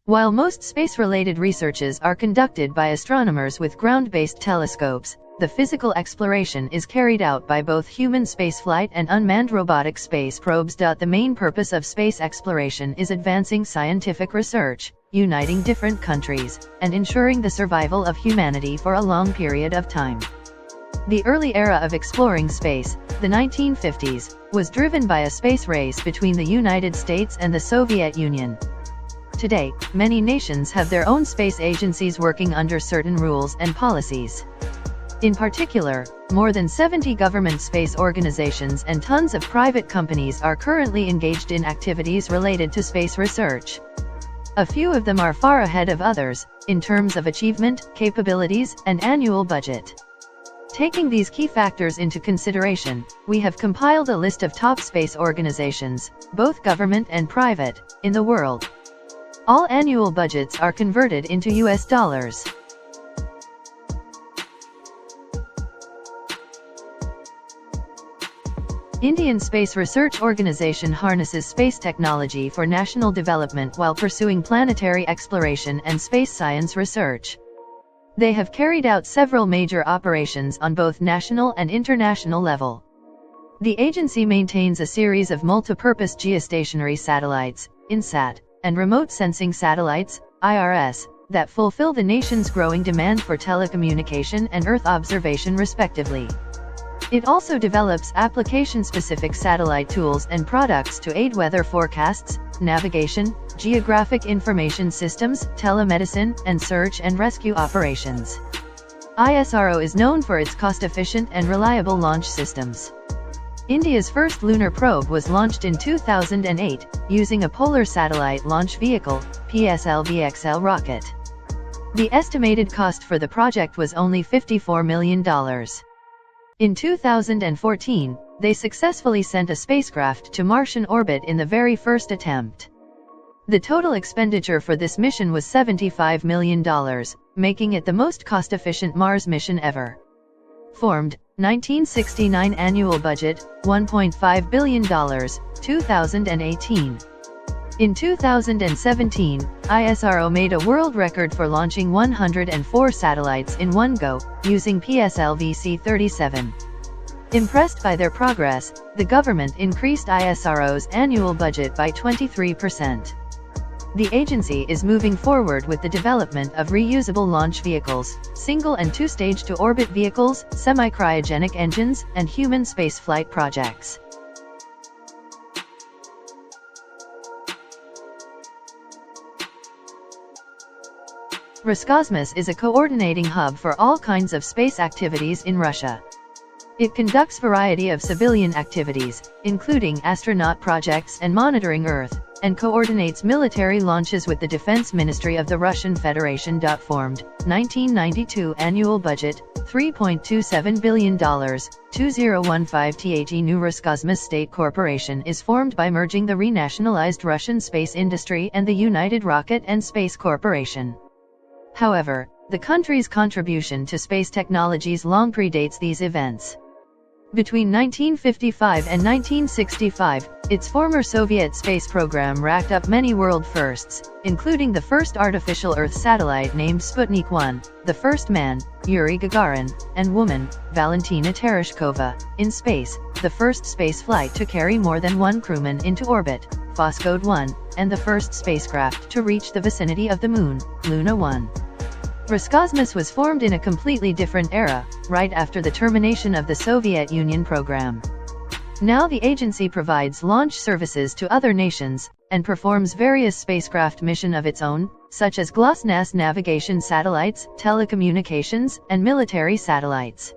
While most space-related researches are conducted by astronomers with ground-based telescopes, the physical exploration is carried out by both human spaceflight and unmanned robotic space probes. The main purpose of space exploration is advancing scientific research, uniting different countries, and ensuring the survival of humanity for a long period of time. The early era of exploring space, the 1950s, was driven by a space race between the United States and the Soviet Union. Today, many nations have their own space agencies working under certain rules and policies. In particular, more than 70 government space organizations and tons of private companies are currently engaged in activities related to space research. A few of them are far ahead of others, in terms of achievement, capabilities, and annual budget. Taking these key factors into consideration, we have compiled a list of top space organizations, both government and private, in the world. All annual budgets are converted into US dollars. Indian Space Research Organisation harnesses space technology for national development while pursuing planetary exploration and space science research. They have carried out several major operations on both national and international level. The agency maintains a series of multipurpose geostationary satellites, INSAT, and remote sensing satellites, IRS, that fulfill the nation's growing demand for telecommunication and Earth observation respectively. It also develops application-specific satellite tools and products to aid weather forecasts, navigation, geographic information systems, telemedicine, and search and rescue operations. ISRO is known for its cost-efficient and reliable launch systems. India's first lunar probe was launched in 2008, using a Polar Satellite Launch Vehicle, PSLV-XL rocket. The estimated cost for the project was only $54 million. In 2014, they successfully sent a spacecraft to Martian orbit in the very first attempt. The total expenditure for this mission was $75 million, making it the most cost-efficient Mars mission ever. Formed, 1969 annual budget, $1.5 billion, 2018. In 2017, ISRO made a world record for launching 104 satellites in one go, using PSLV-C-37. Impressed by their progress, the government increased ISRO's annual budget by 23%. The agency is moving forward with the development of reusable launch vehicles, single and two-stage to-orbit vehicles, semi-cryogenic engines, and human spaceflight projects. Roscosmos is a coordinating hub for all kinds of space activities in Russia. It conducts a variety of civilian activities, including astronaut projects and monitoring Earth, and coordinates military launches with the Defense Ministry of the Russian Federation. Formed, 1992 annual budget, $3.27 billion, 2015. New Roscosmos State Corporation is formed by merging the renationalized Russian space industry and the United Rocket and Space Corporation. However, the country's contribution to space technologies long predates these events. Between 1955 and 1965, its former Soviet space program racked up many world firsts, including the first artificial Earth satellite named Sputnik 1, the first man, Yuri Gagarin, and woman, Valentina Tereshkova, in space, the first space flight to carry more than one crewman into orbit, Voskhod 1, and the first spacecraft to reach the vicinity of the Moon, Luna 1. Roscosmos was formed in a completely different era, right after the termination of the Soviet Union program. Now the agency provides launch services to other nations, and performs various spacecraft missions of its own, such as GLONASS navigation satellites, telecommunications, and military satellites.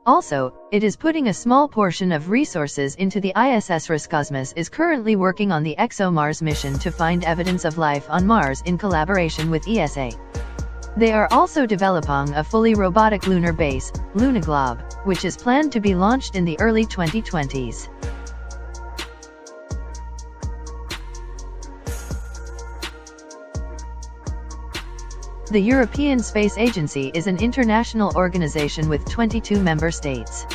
Also, it is putting a small portion of resources into the ISS. Roscosmos is currently working on the ExoMars mission to find evidence of life on Mars in collaboration with ESA. They are also developing a fully robotic lunar base, LunaGlob, which is planned to be launched in the early 2020s. The European Space Agency is an international organization with 22 member states.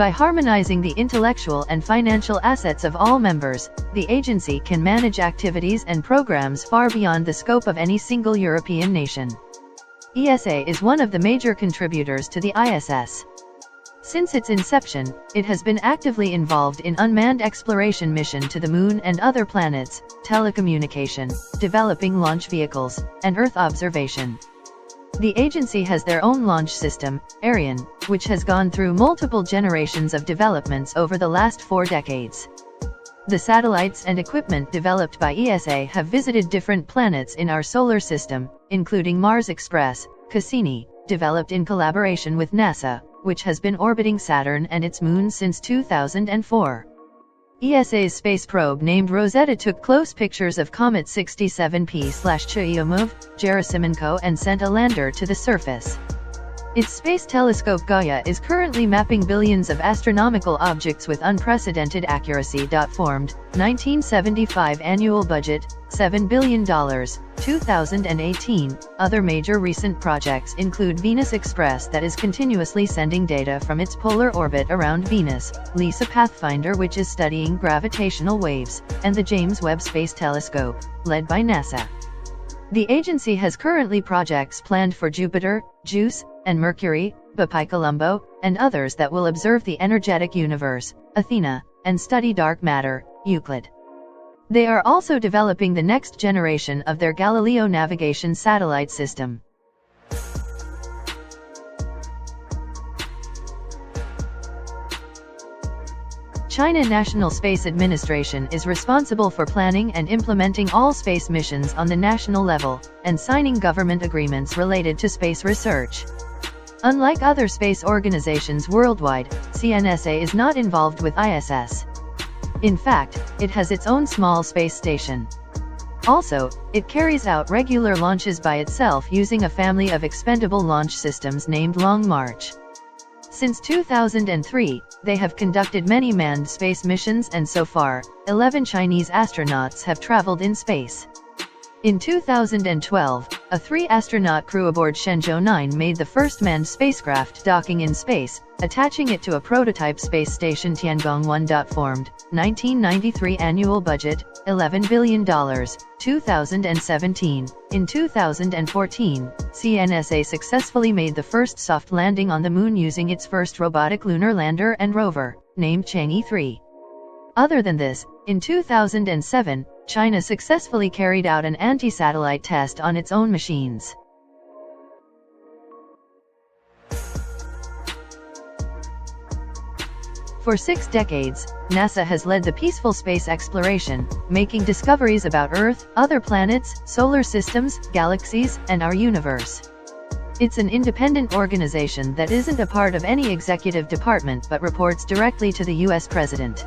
By harmonizing the intellectual and financial assets of all members, the agency can manage activities and programs far beyond the scope of any single European nation. ESA is one of the major contributors to the ISS. Since its inception, it has been actively involved in unmanned exploration mission to the Moon and other planets, telecommunication, developing launch vehicles, and Earth observation. The agency has their own launch system, Ariane, which has gone through multiple generations of developments over the last 4 decades. The satellites and equipment developed by ESA have visited different planets in our solar system, including Mars Express, Cassini, developed in collaboration with NASA, which has been orbiting Saturn and its moon since 2004. ESA's space probe named Rosetta took close pictures of Comet 67P/Churyumov-Gerasimenko and sent a lander to the surface. Its space telescope Gaia is currently mapping billions of astronomical objects with unprecedented accuracy. Formed, 1975 annual budget, $7 billion, 2018. Other major recent projects include Venus Express that is continuously sending data from its polar orbit around Venus, LISA Pathfinder which is studying gravitational waves, and the James Webb Space Telescope, led by NASA. The agency has currently projects planned for Jupiter, JUICE, and Mercury, Bepi-Colombo, and others that will observe the energetic universe, Athena, and study dark matter, Euclid. They are also developing the next generation of their Galileo navigation satellite system. China National Space Administration is responsible for planning and implementing all space missions on the national level, and signing government agreements related to space research. Unlike other space organizations worldwide, CNSA is not involved with ISS. In fact, it has its own small space station. Also, it carries out regular launches by itself using a family of expendable launch systems named Long March. Since 2003, they have conducted many manned space missions and so far, 11 Chinese astronauts have traveled in space. In 2012, a 3-astronaut crew aboard Shenzhou 9 made the first manned spacecraft docking in space, attaching it to a prototype space station Tiangong-1. Formed, 1993 annual budget, $11 billion, 2017. In 2014, CNSA successfully made the first soft landing on the Moon using its first robotic lunar lander and rover, named Chang'e 3. Other than this, in 2007, China successfully carried out an anti-satellite test on its own machines. For 6 decades, NASA has led the peaceful space exploration, making discoveries about Earth, other planets, solar systems, galaxies, and our universe. It's an independent organization that isn't a part of any executive department but reports directly to the U.S. President.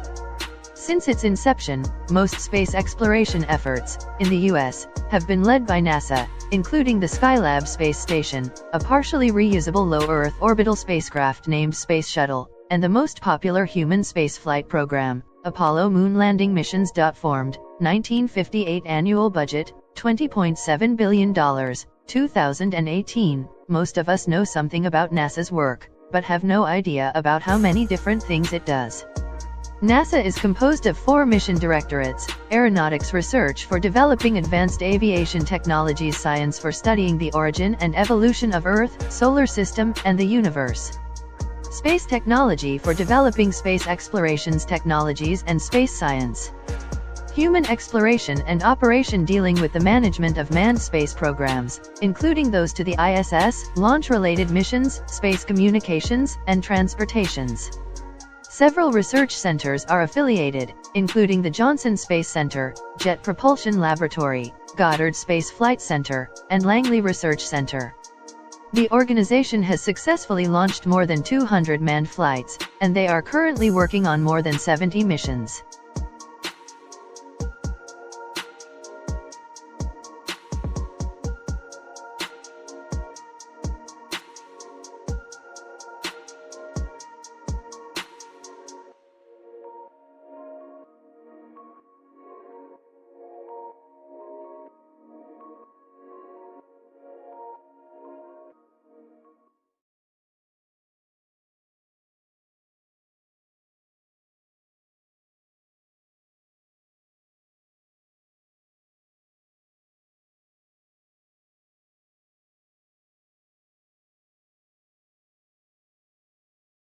Since its inception, most space exploration efforts, in the U.S., have been led by NASA, including the Skylab space station, a partially reusable low-Earth orbital spacecraft named Space Shuttle, and the most popular human spaceflight program, Apollo moon landing missions. Formed, 1958 annual budget, $20.7 billion, 2018. Most of us know something about NASA's work, but have no idea about how many different things it does. NASA is composed of 4 mission directorates: Aeronautics Research for developing advanced aviation technologies, Science for studying the origin and evolution of Earth, solar system, and the universe, Space Technology for developing space explorations technologies and space science, Human Exploration and Operation dealing with the management of manned space programs, including those to the ISS, launch-related missions, space communications, and transportations. Several research centers are affiliated, including the Johnson Space Center, Jet Propulsion Laboratory, Goddard Space Flight Center, and Langley Research Center. The organization has successfully launched more than 200 manned flights, and they are currently working on more than 70 missions.